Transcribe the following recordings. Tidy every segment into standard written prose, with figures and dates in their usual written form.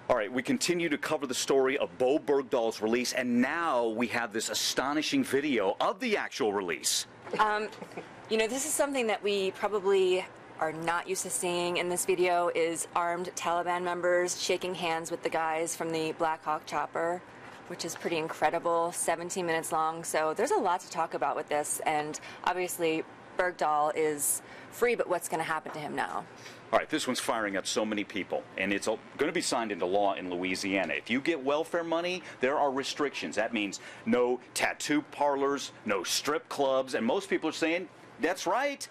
All right, we continue to cover the story of Bo Bergdahl's release, and now we have this astonishing video of the actual release. You know, this is something that we probably are not used to seeing in this video, is armed Taliban members shaking hands with the guys from the Black Hawk chopper, which is pretty incredible, 17 minutes long. So there's a lot to talk about with this, and obviously Bergdahl is free, but what's going to happen to him now? All right, this one's firing up so many people, and it's going to be signed into law in Louisiana. If you get welfare money, there are restrictions. That means no tattoo parlors, no strip clubs, and most people are saying, that's right.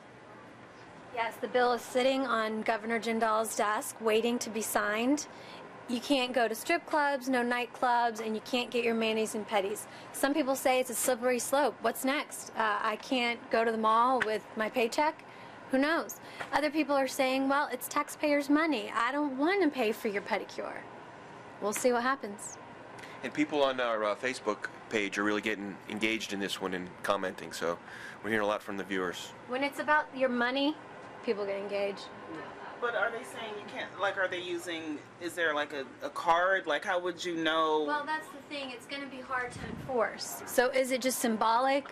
Yes, the bill is sitting on Governor Jindal's desk waiting to be signed. You can't go to strip clubs, no nightclubs, and you can't get your manis and petties. Some people say it's a slippery slope. What's next? I can't go to the mall with my paycheck? Who knows? Other people are saying, well, it's taxpayers' money. I don't want to pay for your pedicure. We'll see what happens. And people on our Facebook page are really getting engaged in this one and commenting, so we're hearing a lot from the viewers. When it's about your money, people get engaged. But are they saying you can't, like, are they using, is there like a card? Like, how would you know? Well, that's the thing. It's going to be hard to enforce. So is it just symbolic?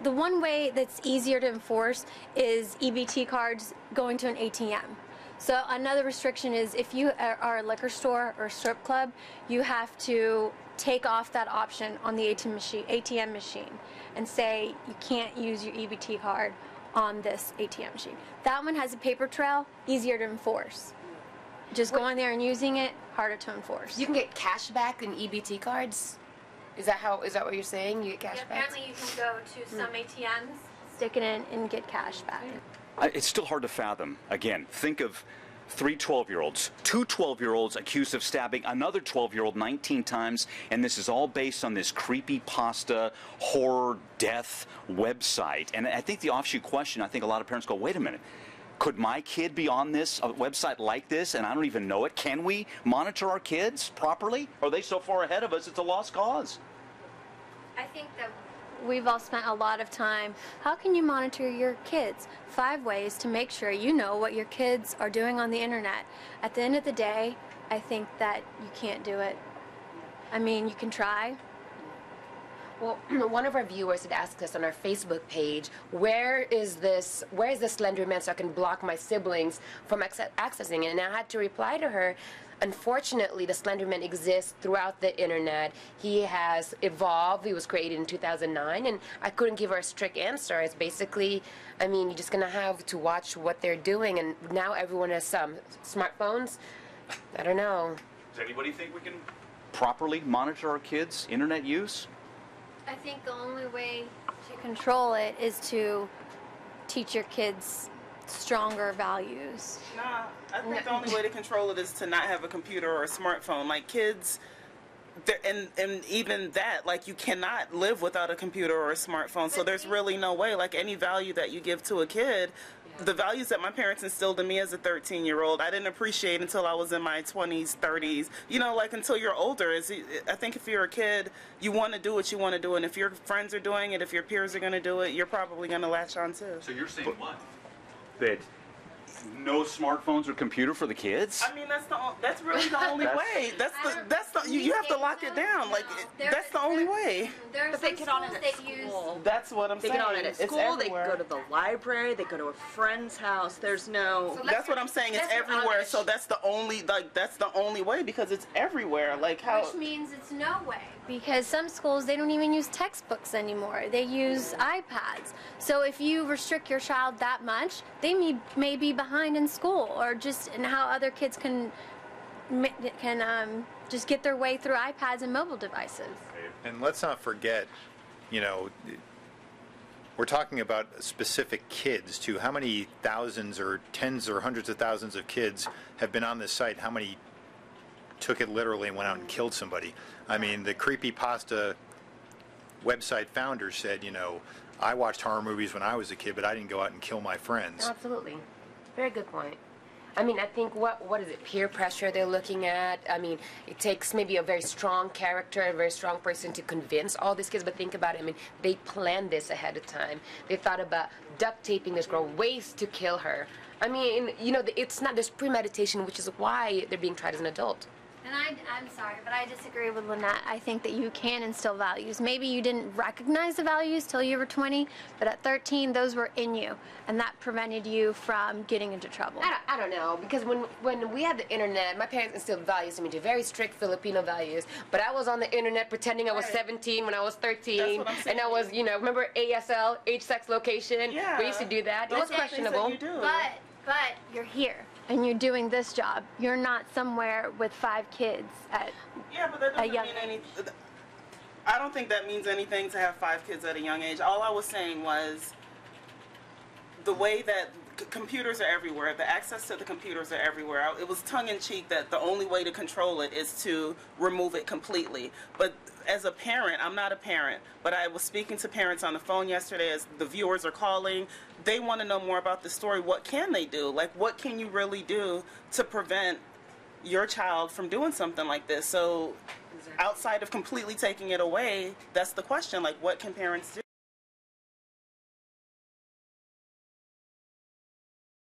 The one way that's easier to enforce is EBT cards going to an ATM. So another restriction is if you are a liquor store or a strip club, you have to take off that option on the ATM machine and say you can't use your EBT card on this ATM machine. That one has a paper trail, easier to enforce. Just going there and using it, harder to enforce. You can get cash back in EBT cards? Is that what you're saying? You get cash back? Apparently you can go to some ATMs, stick it in, and get cash back. It's still hard to fathom. Again, think of 3 12-year-olds, 2 12-year-olds accused of stabbing another 12-year-old 19 times, and this is all based on this creepypasta horror death website. And I think the offshoot question, I think a lot of parents go, wait a minute, could my kid be on this website like this and I don't even know it? Can we monitor our kids properly? Are they so far ahead of us it's a lost cause? I think that we've all spent a lot of time. How can you monitor your kids? 5 ways to make sure you know what your kids are doing on the internet. At the end of the day, I think that you can't do it. I mean, you can try. Well, one of our viewers had asked us on our Facebook page, where is this Slender Man so I can block my siblings from accessing it? And I had to reply to her, unfortunately, the Slender Man exists throughout the internet. He has evolved. He was created in 2009, and I couldn't give her a strict answer. It's basically, I mean, you're just going to have to watch what they're doing, and now everyone has smartphones. I don't know. Does anybody think we can properly monitor our kids' internet use? I think the only way to control it is to teach your kids stronger values. Nah, I think the only way to control it is to not have a computer or a smartphone. Like, kids, and even that, like, you cannot live without a computer or a smartphone, so there's really no way. Like, any value that you give to a kid, the values that my parents instilled in me as a 13-year-old, I didn't appreciate until I was in my 20s, 30s. You know, like, until you're older. I think if you're a kid, you want to do what you want to do, and if your friends are doing it, if your peers are going to do it, you're probably going to latch on too. So you're saying what? That no smartphones or computer for the kids? I mean, that's really the only way. You have to lock it down. Like, that's the only way. But they get on it at school. That's what I'm saying. They get on it at school. They go to the library. They go to a friend's house. There's no. So that's what I'm saying. It's everywhere. So that's the only way, because it's everywhere. Like, how? Which means it's no way, because some schools, they don't even use textbooks anymore. They use iPads. So if you restrict your child that much, they may be behind in school, or just in how other kids can just get their way through iPads and mobile devices. And let's not forget, you know, we're talking about specific kids too. How many thousands or tens or hundreds of thousands of kids have been on this site? How many took it literally and went out and killed somebody? I mean, the creepypasta website founder said, you know, I watched horror movies when I was a kid, but I didn't go out and kill my friends. Absolutely. Very good point. I mean, I think, what is it, peer pressure they're looking at? I mean, it takes maybe a very strong character, a very strong person to convince all these kids, but think about it, I mean, they planned this ahead of time. They thought about duct taping this girl, ways to kill her. I mean, you know, it's not, there's premeditation, which is why they're being tried as an adult. And I'm sorry, but I disagree with Lynette. I think that you can instill values. Maybe you didn't recognize the values till you were 20, but at 13, those were in you, and that prevented you from getting into trouble. I don't know, because when we had the internet, my parents instilled values to me, very strict Filipino values, but I was on the internet pretending I was 17 when I was 13, and I was, you know, remember ASL, age, sex, location? Yeah. We used to do that. It was questionable. But you're here. And you're doing this job. You're not somewhere with 5 kids at Yeah, but that a doesn't young mean anything. I don't think that means anything to have 5 kids at a young age. All I was saying was the way that computers are everywhere, the access to the computers are everywhere. It was tongue-in-cheek that the only way to control it is to remove it completely. But as a parent, I'm not a parent, but I was speaking to parents on the phone yesterday as the viewers are calling. They want to know more about the story. What can they do? Like, what can you really do to prevent your child from doing something like this? So outside of completely taking it away, that's the question. Like, what can parents do?